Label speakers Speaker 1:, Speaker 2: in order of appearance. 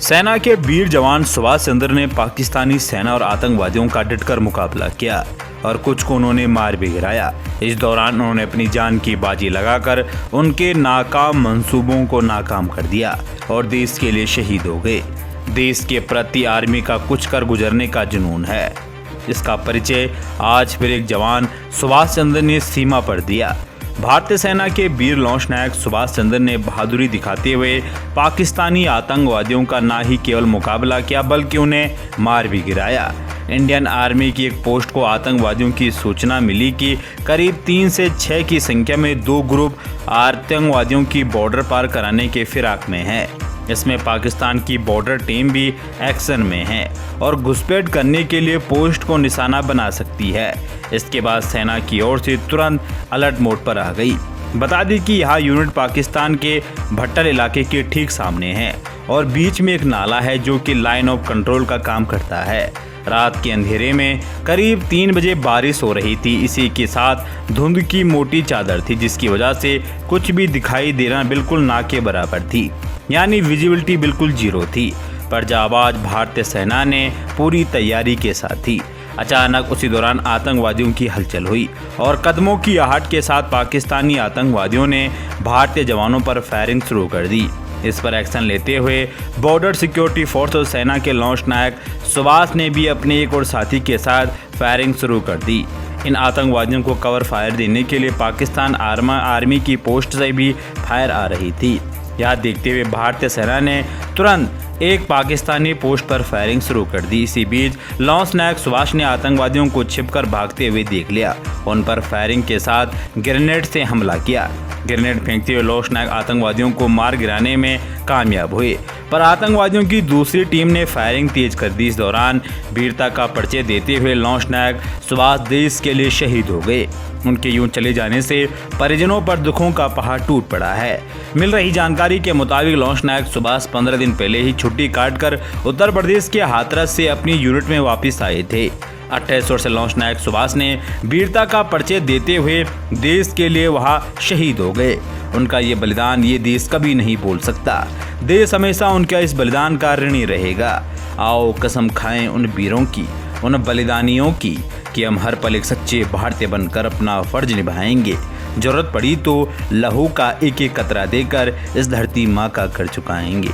Speaker 1: सेना के वीर जवान सुभाष चंद्र ने पाकिस्तानी सेना और आतंकवादियों का डटकर मुकाबला किया और कुछ को उन्होंने मार भी गिराया। इस दौरान उन्होंने अपनी जान की बाजी लगाकर उनके नाकाम मंसूबों को नाकाम कर दिया और देश के लिए शहीद हो गए। देश के प्रति आर्मी का कुछ कर गुजरने का जुनून है। इसका परिचय आज फिर एक जवान सुभाष चंद्र ने सीमा पर दिया। भारतीय सेना के वीर लॉन्च नायक सुभाष चंद्र ने बहादुरी दिखाते हुए पाकिस्तानी आतंकवादियों का न ही केवल मुकाबला किया बल्कि उन्हें मार भी गिराया। इंडियन आर्मी की एक पोस्ट को आतंकवादियों की सूचना मिली कि करीब 3 से 6 की संख्या में 2 ग्रुप आतंकवादियों की बॉर्डर पार कराने के फिराक में हैं। इसमें पाकिस्तान की बॉर्डर टीम भी एक्शन में है और घुसपैठ करने के लिए पोस्ट को निशाना बना सकती है। इसके बाद सेना की ओर से तुरंत अलर्ट मोड पर आ गई। बता दें कि यह यूनिट पाकिस्तान के भट्टल इलाके के ठीक सामने है और बीच में एक नाला है जो कि लाइन ऑफ कंट्रोल का काम करता है। रात के अंधेरे में करीब 3 बजे बारिश हो रही थी। इसी के साथ धुंध की मोटी चादर थी जिसकी वजह से कुछ भी दिखाई देना बिल्कुल ना के बराबर थी, यानी विजिबिलिटी बिल्कुल जीरो थी। पर जाबाज भारतीय सेना ने पूरी तैयारी के साथ थी। अचानक उसी दौरान आतंकवादियों की हलचल हुई और कदमों की आहट के साथ पाकिस्तानी आतंकवादियों ने भारतीय जवानों पर फायरिंग शुरू कर दी। इस पर एक्शन लेते हुए बॉर्डर सिक्योरिटी फोर्स और सेना के लॉन्च नायक सुभाष ने भी अपने एक और साथी के साथ फायरिंग शुरू कर दी। इन आतंकवादियों को कवर फायर देने के लिए पाकिस्तान आर्मी की पोस्ट से भी फायर आ रही थी। यह देखते हुए भारतीय सेना ने तुरंत एक पाकिस्तानी पोस्ट पर फायरिंग शुरू कर दी। इसी बीच लॉन्च नायक सुभाष ने आतंकवादियों को छिपकर भागते हुए देख लिया। उन पर फायरिंग के साथ ग्रेनेड से हमला किया। ग्रेनेड फेंकते हुए लॉन्च नायक आतंकवादियों को मार गिराने में कामयाब हुए, पर आतंकवादियों की दूसरी टीम ने फायरिंग तेज कर दी। इस दौरान वीरता का परिचय देते हुए लॉन्च नायक सुभाष देश के लिए शहीद हो गए। उनके यूं चले जाने से परिजनों पर दुखों का पहाड़ टूट पड़ा है। मिल रही जानकारी के मुताबिक लॉन्च नायक सुभाष 15 दिन पहले ही छुट्टी काटकर उत्तर प्रदेश के हाथरस से अपनी यूनिट में वापस आए थे। 28 वर्ष लॉन्च नायक सुभाष ने वीरता का परिचय देते हुए देश के लिए वहां शहीद हो गए। उनका ये बलिदान ये देश कभी नहीं भूल सकता। देश हमेशा उनका इस बलिदान का ऋणी रहेगा। आओ कसम खाएं उन वीरों की, उन बलिदानियों की कि हम हर पल एक सच्चे भारतीय बनकर अपना फर्ज निभाएंगे। जरूरत पड़ी तो लहू का एक एक कतरा देकर इस धरती माँ का कर चुकाएंगे।